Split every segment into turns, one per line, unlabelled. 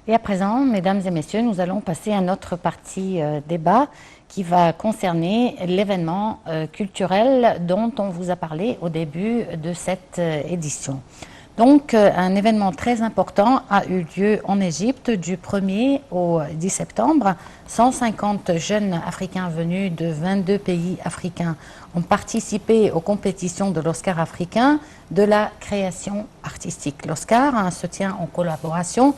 Et à présent, mesdames et messieurs, nous allons passer à notre partie débat qui va concerner l'événement culturel dont on vous a parlé au début de cette édition. Donc, un événement très important a eu lieu en Égypte du 1er au 10 septembre. 150 jeunes Africains venus de 22 pays africains ont participé aux compétitions de l'Oscar africain de la création artistique. L'Oscar se tient en collaboration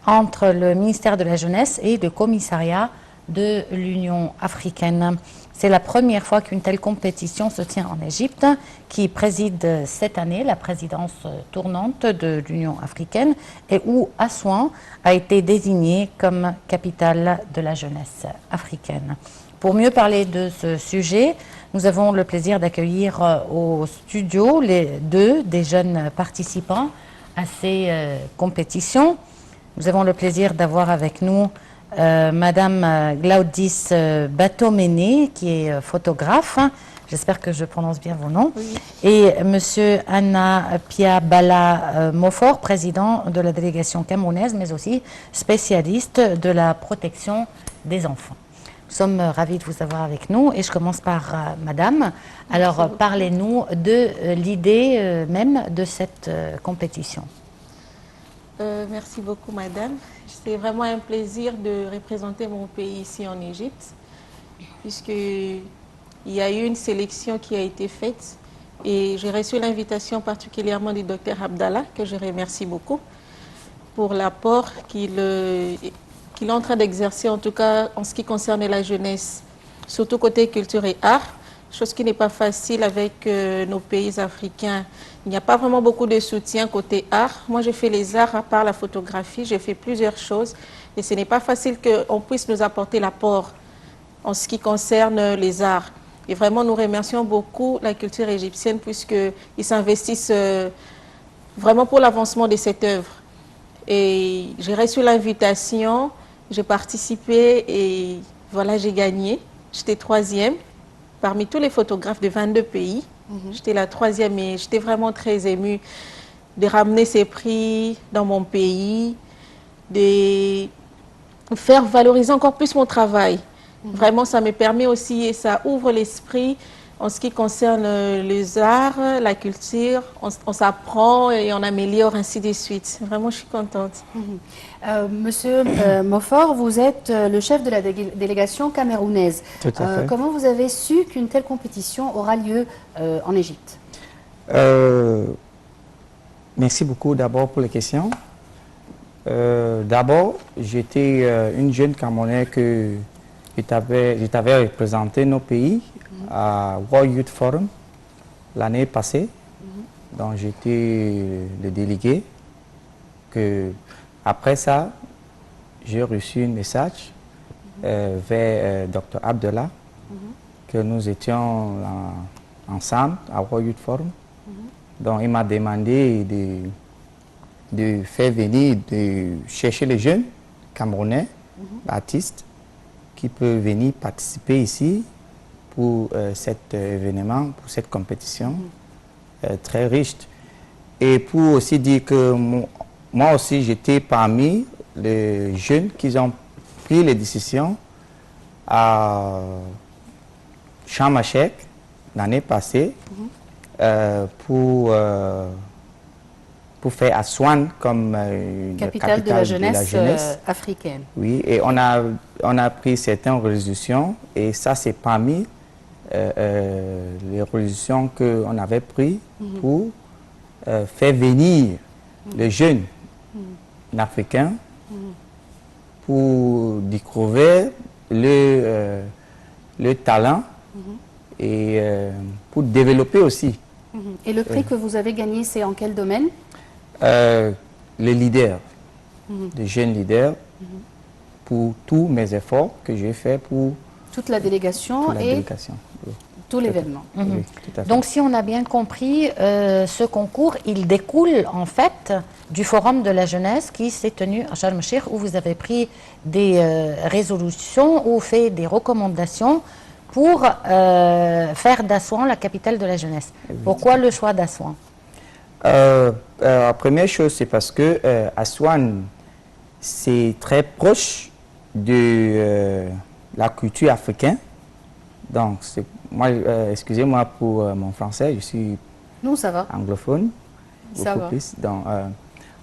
entre le ministère de la Jeunesse et le commissariat de l'Union africaine. C'est la première fois qu'une telle compétition se tient en Égypte, qui préside cette année la présidence tournante de l'Union africaine et où Assouan a été désignée comme capitale de la jeunesse africaine. Pour mieux parler de ce sujet, nous avons le plaisir d'accueillir au studio les deux des jeunes participants à ces compétitions. Nous avons le plaisir d'avoir avec nous Madame Glaudis Batoméné, qui est photographe. J'espère que je prononce bien vos noms. Oui. Et Monsieur Anna Piabala Mofor, président de la délégation camerounaise, mais aussi spécialiste de la protection des enfants. Nous sommes ravis de vous avoir avec nous et je commence par Madame. Alors, parlez-nous de l'idée même de cette compétition.
Merci beaucoup, Madame. C'est vraiment un plaisir de représenter mon pays ici en Égypte, puisqu'il y a eu une sélection qui a été faite et j'ai reçu l'invitation particulièrement du docteur Abdallah, que je remercie beaucoup, pour l'apport qu'il est en train d'exercer, en tout cas en ce qui concerne la jeunesse, surtout côté culture et art, chose qui n'est pas facile avec nos pays africains. Il n'y a pas vraiment beaucoup de soutien côté art. Moi, j'ai fait les arts à part la photographie. J'ai fait plusieurs choses. Et ce n'est pas facile qu'on puisse nous apporter l'apport en ce qui concerne les arts. Et vraiment, nous remercions beaucoup la culture égyptienne puisqu'ils s'investissent vraiment pour l'avancement de cette œuvre. Et j'ai reçu l'invitation, j'ai participé et voilà, j'ai gagné. J'étais 3e parmi tous les photographes de 22 pays. J'étais la 3e et j'étais vraiment très émue de ramener ces prix dans mon pays, de faire valoriser encore plus mon travail. Vraiment, ça me permet aussi et ça ouvre l'esprit en ce qui concerne les arts, la culture. On s'apprend et on améliore ainsi de suite. Vraiment, je suis contente.
Monsieur Mofor, vous êtes le chef de la délégation camerounaise.
Tout à fait.
Comment vous avez su qu'une telle compétition aura lieu en Égypte?
Merci beaucoup d'abord pour les questions. D'abord, j'étais une jeune Camerounaise que je t'avais représenté nos pays à World Youth Forum l'année passée. Donc j'étais le délégué. Après ça, j'ai reçu un message vers Dr Abdallah que nous étions ensemble à World Youth Forum. Donc il m'a demandé de faire venir, de chercher les jeunes Camerounais, artistes, qui peuvent venir participer ici pour cet événement, pour cette compétition très riche. Et pour aussi dire que moi aussi j'étais parmi les jeunes qui ont pris les décisions à Sharm el-Sheikh l'année passée pour faire Assouan comme
capitale de la jeunesse africaine.
Oui, et on a pris certaines résolutions et ça c'est parmi les résolutions qu'on avait prises pour faire venir les jeunes africains pour découvrir le talent et pour développer aussi.
Et le prix que vous avez gagné, c'est en quel domaine?
Les leaders, les jeunes leaders, pour tous mes efforts que j'ai faits pour
toute la délégation et tout l'événement.
Oui, tout à fait.
Donc, si on a bien compris, ce concours, il découle en fait du Forum de la jeunesse qui s'est tenu à Sharm el-Sheikh, où vous avez pris des résolutions ou fait des recommandations pour faire d'Assouan la capitale de la jeunesse. Pourquoi le choix d'Assouan?
La première chose, c'est parce que Assouan c'est très proche de la culture africaine. Donc, moi, excusez-moi pour mon français, je suis
Nous, ça va.
anglophone.
Ça
beaucoup
va.
plus. Donc,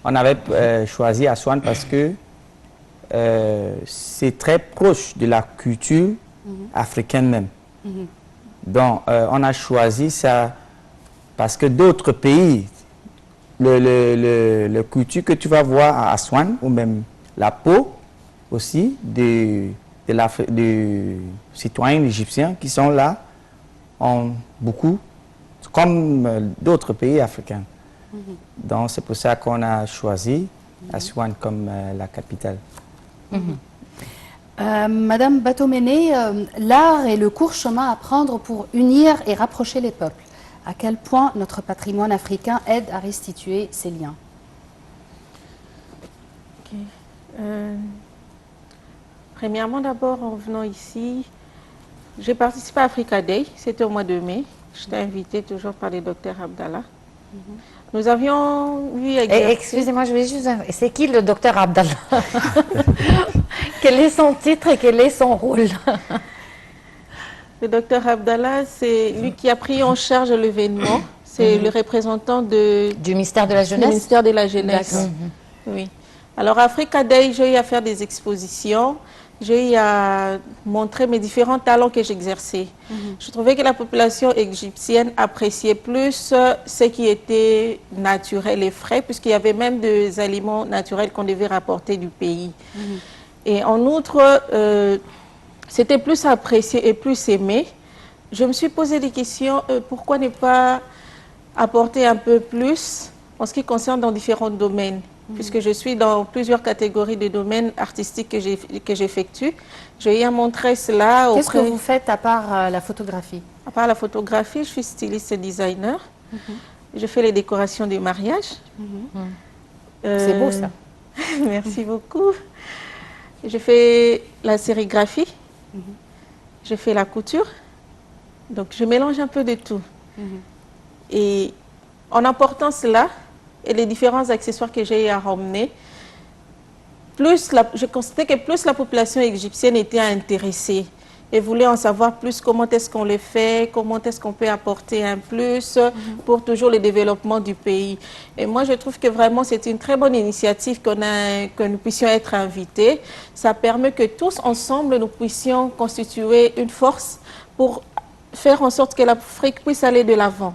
on avait choisi Assouan parce que c'est très proche de la culture africaine même. Donc, on a choisi ça parce que d'autres pays, le culture que tu vas voir à Assouan, ou même la peau aussi des citoyens égyptiens qui sont là, ont beaucoup, comme d'autres pays africains. Donc, c'est pour ça qu'on a choisi Assouan comme la capitale.
Madame Batomene, l'art est le court chemin à prendre pour unir et rapprocher les peuples. À quel point notre patrimoine africain aide à restituer ces liens?
Ok. Premièrement, d'abord, en venant ici, j'ai participé à Africa Day, c'était au mois de mai. J'étais invitée toujours par le docteur Abdallah. Nous avions vu exercer...
Excusez-moi, je vais juste... C'est qui le docteur Abdallah? Quel est son titre et quel est son rôle?
Le docteur Abdallah, c'est lui qui a pris en charge l'événement. C'est le représentant du
Du ministère de la Jeunesse?
ministère de la Jeunesse. Oui. Alors, à Africa Day, j'ai eu à faire des expositions. J'ai eu à montrer mes différents talents que j'exerçais. Je trouvais que la population égyptienne appréciait plus ce qui était naturel et frais, puisqu'il y avait même des aliments naturels qu'on devait rapporter du pays. Et en outre, c'était plus apprécié et plus aimé. Je me suis posé des questions, pourquoi ne pas apporter un peu plus en ce qui concerne dans différents domaines, puisque je suis dans plusieurs catégories de domaines artistiques que j'effectue. J'ai eu à montrer cela
Qu'est-ce que vous faites à part la photographie?
À part la photographie, je suis styliste et designer. Je fais les décorations du mariage.
C'est beau ça.
Merci beaucoup. Je fais la sérigraphie. Je fais la couture. Donc, je mélange un peu de tout. Et en apportant cela et les différents accessoires que j'ai à ramener, je constatais que plus la population égyptienne était intéressée et voulait en savoir plus comment est-ce qu'on le fait, comment est-ce qu'on peut apporter un plus pour toujours le développement du pays. Et moi, je trouve que vraiment c'est une très bonne initiative que nous puissions être invités. Ça permet que tous ensemble, nous puissions constituer une force pour faire en sorte que l'Afrique puisse aller de l'avant.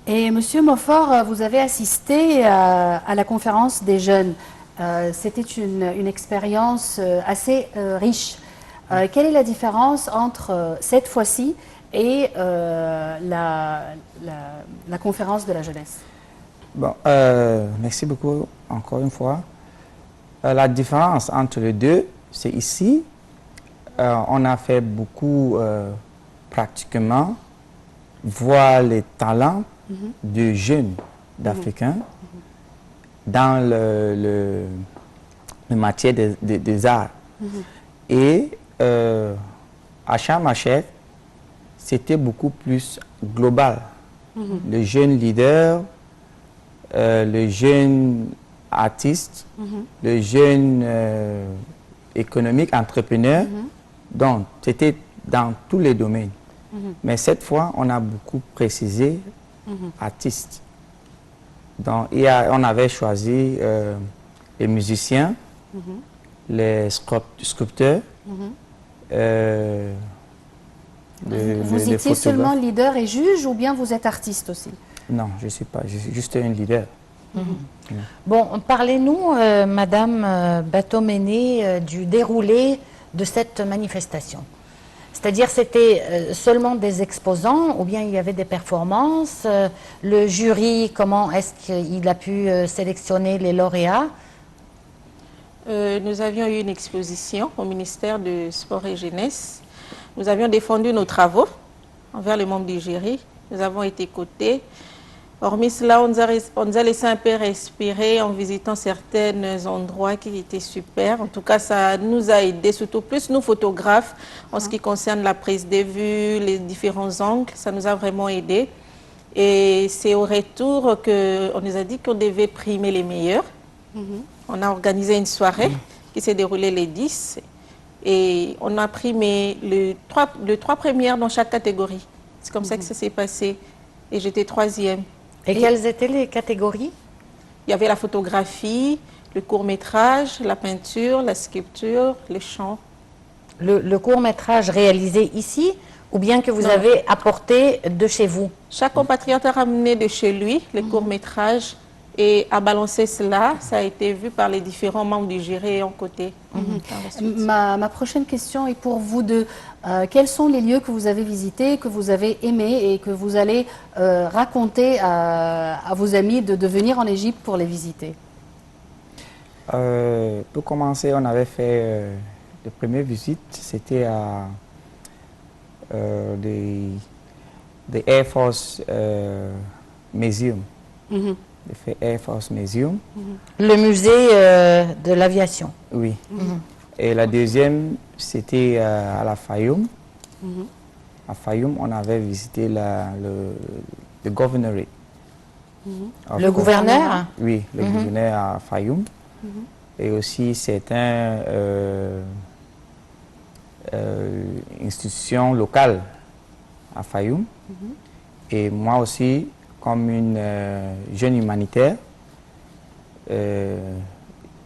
Et Monsieur Mofor, vous avez assisté à la conférence des jeunes. C'était une expérience assez riche. Quelle est la différence entre cette fois-ci et la conférence de la jeunesse?
Bon, merci beaucoup encore une fois. La différence entre les deux, c'est ici, on a fait beaucoup pratiquement voir les talents de jeunes d'Africains dans le matière des arts. Et à Sharm el-Sheikh, c'était beaucoup plus global. Le jeune leader, le jeune artiste, le jeune économique, entrepreneur. Donc, c'était dans tous les domaines. Mais cette fois, on a beaucoup précisé artiste. Donc, on avait choisi les musiciens, les sculpteurs,
vous étiez seulement leader et juge ou bien vous êtes artiste aussi?
Non, je ne suis pas, je suis juste un leader.
Bon, parlez-nous, Madame Batomene, du déroulé de cette manifestation. C'est-à-dire, c'était seulement des exposants ou bien il y avait des performances? Le jury, comment est-ce qu'il a pu sélectionner les lauréats?
Nous avions eu une exposition au ministère de Sport et Jeunesse. Nous avions défendu nos travaux envers les membres du jury. Nous avons été cotés. Hormis cela, on nous a laissé un peu respirer en visitant certains endroits qui étaient super. En tout cas, ça nous a aidés, surtout plus nous photographes, en ce qui concerne la prise de vue, les différents angles. Ça nous a vraiment aidés. Et c'est au retour qu'on nous a dit qu'on devait primer les meilleurs. On a organisé une soirée qui s'est déroulée les 10 et on a primé les trois premières dans chaque catégorie. C'est comme ça que ça s'est passé et j'étais 3e.
Et quelles étaient les catégories?
Il y avait la photographie, le court-métrage, la peinture, la sculpture, le chant.
Le court-métrage réalisé ici ou bien que vous
Non.
avez apporté de chez vous?
Chaque compatriote a ramené de chez lui le court-métrage et a balancé cela. Ça a été vu par les différents membres du jury en côté. Par la suite.
Ma prochaine question est pour vous deux. Quels sont les lieux que vous avez visités, que vous avez aimés et que vous allez raconter à vos amis de venir en Égypte pour les visiter?
Pour commencer, on avait fait la première visite, c'était à the Air Force Museum.
Mhm.
The Air Force Museum,
Le musée de l'aviation.
oui. Et la deuxième, c'était à la Fayoum. À Fayoum, on avait visité le governorate.
Le gouverneur?
Oui, le gouverneur à Fayoum. Et aussi, c'est une institution locale à Fayoum. Et moi aussi, comme une jeune humanitaire,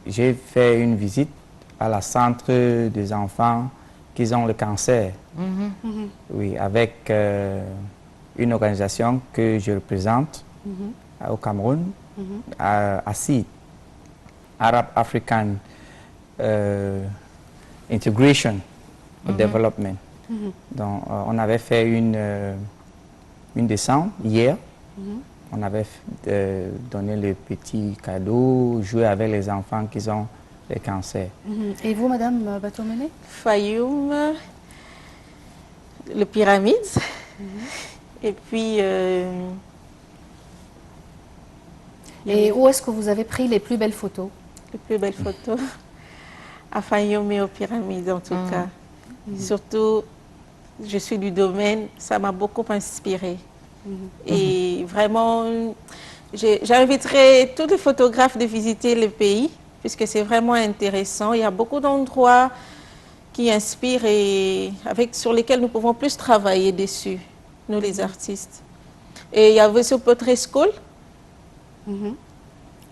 j'ai fait une visite à la centre des enfants qui ont le cancer. Oui, avec une organisation que je représente au Cameroun, à ASID, Arab African Integration Development. Donc, on avait fait une descente hier. On avait donné les petits cadeaux, joué avec les enfants qui ont le cancer.
Et vous, Madame Batomene?
Fayoum, le pyramide. Et puis,
Et où est-ce que vous avez pris les plus belles photos?
les plus belles photos à Fayoum et aux pyramides en tout cas. Surtout, je suis du domaine, ça m'a beaucoup inspiré. Et vraiment, j'inviterai tous les photographes de visiter le pays, puisque c'est vraiment intéressant. Il y a beaucoup d'endroits qui inspirent et sur lesquels nous pouvons plus travailler dessus, nous les artistes. Et il y avait ce Pottery School.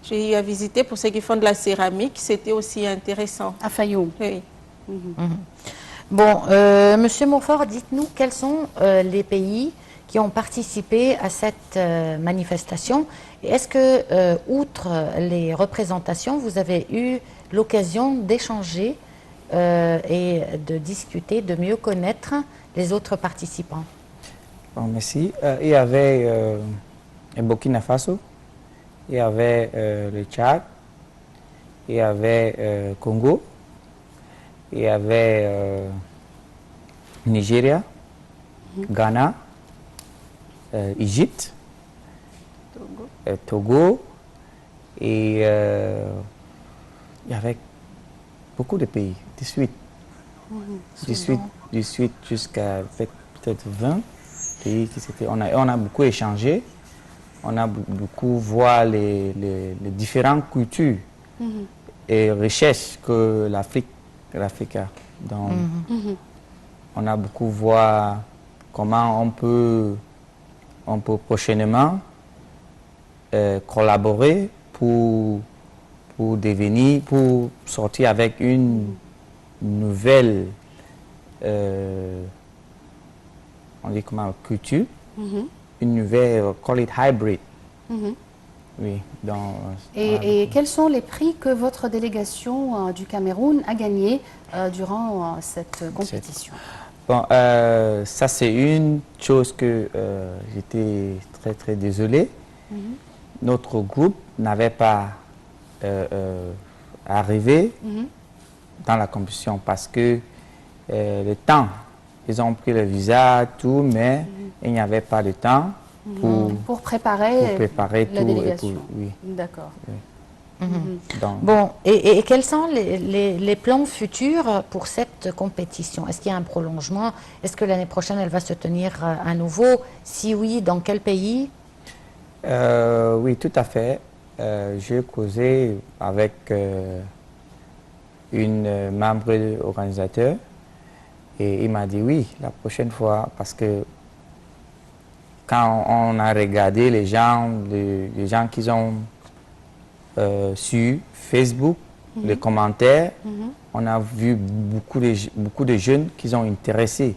J'ai eu à visiter pour ceux qui font de la céramique, c'était aussi intéressant.
À Fayoum.
Oui.
Bon, Monsieur Montfort, dites-nous quels sont les pays qui ont participé à cette manifestation. Et est-ce que, outre les représentations, vous avez eu l'occasion d'échanger et de discuter, de mieux connaître les autres participants?
Bon, merci. Il y avait le Burkina Faso, il y avait le Tchad, il y avait Congo, il y avait Nigeria, Ghana, Égypte, Togo, et il y avait beaucoup de pays, 18. 18 jusqu'à peut-être 20 pays qui s'étaient. On a beaucoup échangé, on a beaucoup vu les différentes cultures et richesses que l'Afrique a. Donc, on a beaucoup vu comment on peut prochainement collaborer pour sortir avec une nouvelle on dit comment, culture, une nouvelle, call it hybrid. Oui,
Et quels sont les prix que votre délégation du Cameroun a gagnés durant cette compétition?
Bon, ça c'est une chose que j'étais très très désolé. Notre groupe n'avait pas arrivé dans la compétition parce que le temps, ils ont pris le visa, tout, mais il n'y avait pas de temps
pour préparer
tout.
la délégation.
Oui.
D'accord.
Oui. Donc,
Bon, et quels sont les plans futurs pour cette compétition? Est-ce qu'il y a un prolongement? Est-ce que l'année prochaine, elle va se tenir à nouveau? Si oui, dans quel pays?
oui, tout à fait. j'ai causé avec une membre organisateur et il m'a dit oui, la prochaine fois, parce que quand on a regardé les gens qui ont sur Facebook, les commentaires, on a vu beaucoup de jeunes qui sont intéressés.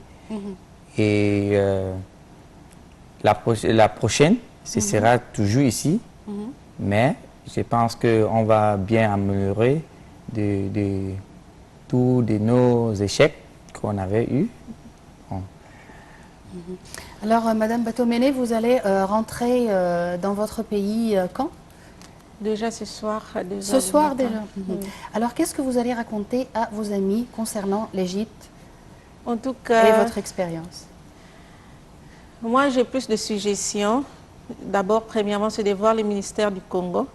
Et la prochaine, ce sera toujours ici, mais je pense qu'on va bien améliorer tous nos échecs qu'on avait eus. Bon.
Alors, Madame Batomene, vous allez rentrer dans votre pays quand?
Déjà ce soir à 2
Ce
heures
soir
du matin.
déjà.
Oui.
Alors, qu'est-ce que vous allez raconter à vos amis concernant l'Égypte
En tout
et
cas,
votre expérience?
moi j'ai plus de suggestions. D'abord, premièrement, c'est de voir le ministère du Congo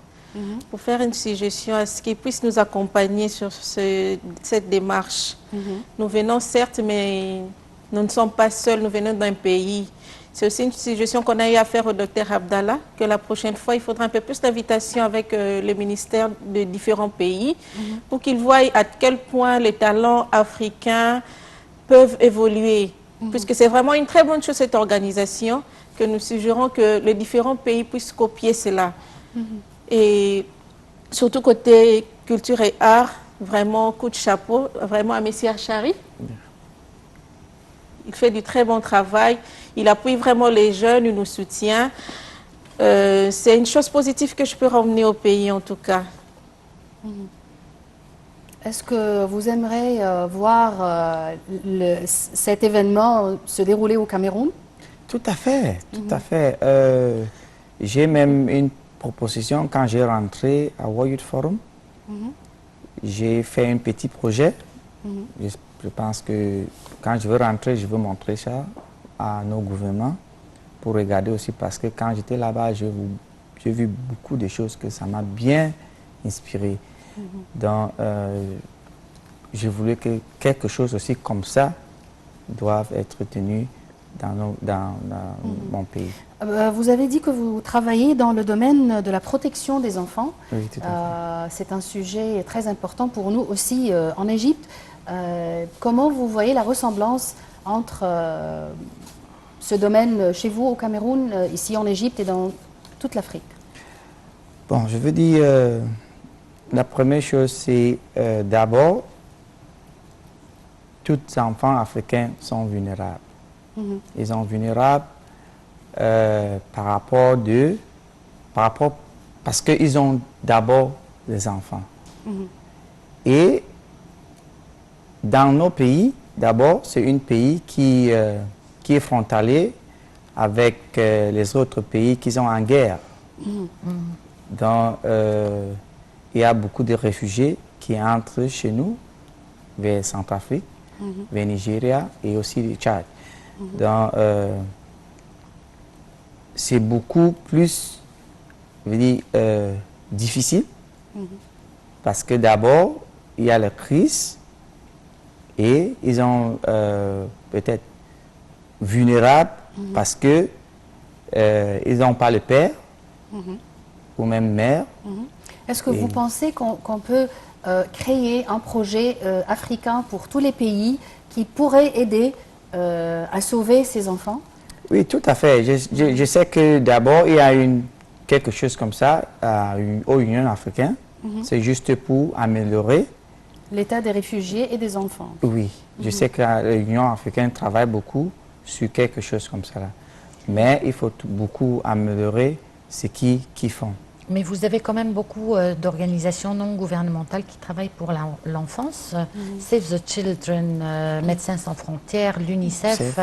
pour faire une suggestion à ce qu'ils puissent nous accompagner sur cette démarche. Nous venons certes, mais nous ne sommes pas seuls, nous venons d'un pays. C'est aussi une suggestion qu'on a eu à faire au docteur Abdallah, que la prochaine fois, il faudra un peu plus d'invitation avec le ministère de différents pays pour qu'ils voient à quel point les talents africains peuvent évoluer. Puisque c'est vraiment une très bonne chose, cette organisation, que nous suggérons que les différents pays puissent copier cela. Et surtout côté culture et art, vraiment coup de chapeau, vraiment à Messie Achari. Il fait du très bon travail, il appuie vraiment les jeunes, il nous soutient. C'est une chose positive que je peux ramener au pays en tout cas.
Est-ce que vous aimeriez voir cet événement se dérouler au Cameroun?
Tout à fait, tout à fait. J'ai même une proposition quand j'ai rentré à World Youth Forum. J'ai fait un petit projet. Je pense que quand je veux rentrer, je veux montrer ça à nos gouvernements pour regarder aussi parce que quand j'étais là-bas, j'ai vu beaucoup de choses que ça m'a bien inspiré. Donc, je voulais que quelque chose aussi comme ça doive être tenu dans mon pays.
Vous avez dit que vous travaillez dans le domaine de la protection des enfants.
Oui, tout à fait.
C'est un sujet très important pour nous aussi en Égypte. Comment vous voyez la ressemblance entre ce domaine chez vous au Cameroun, ici en Égypte et dans toute l'Afrique?
Bon, je veux dire, la première chose, c'est d'abord, tous les enfants africains sont vulnérables. Ils sont vulnérables parce qu'ils ont d'abord des enfants. Et dans nos pays, d'abord, c'est un pays qui est frontalier avec les autres pays qui sont en guerre. Donc, il y a beaucoup de réfugiés qui entrent chez nous, vers Centrafrique, vers Nigeria et aussi le Tchad. Donc, c'est beaucoup plus, je veux dire, difficile parce que d'abord, il y a la crise et ils sont peut-être vulnérables parce que ils n'ont pas le père ou même mère.
Est-ce que vous pensez qu'on peut créer un projet africain pour tous les pays qui pourrait aider à sauver ces enfants?
Oui, tout à fait. Je sais que d'abord, il y a quelque chose comme ça aux Union africaine. C'est juste pour améliorer
l'état des réfugiés et des enfants.
Oui, je sais que l'Union africaine travaille beaucoup sur quelque chose comme ça. Mais il faut beaucoup améliorer ce qu'ils font.
Mais vous avez quand même beaucoup d'organisations non gouvernementales qui travaillent pour l'enfance. Save the Children, Médecins sans frontières, l'UNICEF.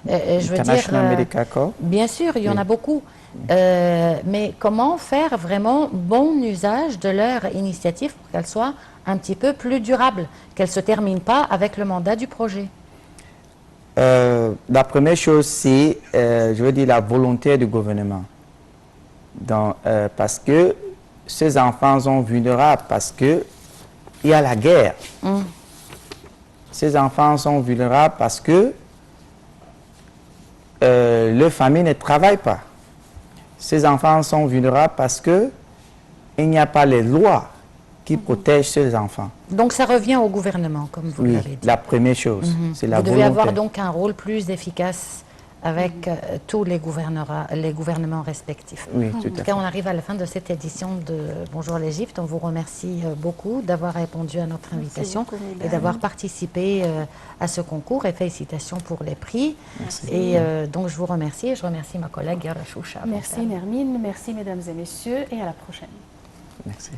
Je veux
International
dire,
Medical Corps.
bien sûr, il y en a beaucoup. Mais comment faire vraiment bon usage de leur initiative pour qu'elle soit un petit peu plus durable, qu'elle ne se termine pas avec le mandat du projet?
La première chose, c'est, je veux dire, la volonté du gouvernement. Donc, parce que ces enfants sont vulnérables, parce qu'il y a la guerre. Ces enfants sont vulnérables parce que leur famille ne travaille pas. Ces enfants sont vulnérables parce que il n'y a pas les lois qui protègent ces enfants.
Donc ça revient au gouvernement, comme vous
Oui,
l'avez dit.
la première chose, c'est la
Vous devez
volonté.
avoir donc un rôle plus efficace avec tous les gouvernements respectifs.
Oui,
En
tout
tout
à
cas,
fait.
on arrive à la fin de cette édition de Bonjour l'Égypte. On vous remercie beaucoup d'avoir répondu à notre invitation
beaucoup, mesdames.
et d'avoir participé à ce concours. Et félicitations pour les prix.
Merci.
Et donc, je vous remercie et je remercie ma collègue Yara Choucha.
Merci Nermine, merci mesdames et messieurs et à la prochaine.
Merci.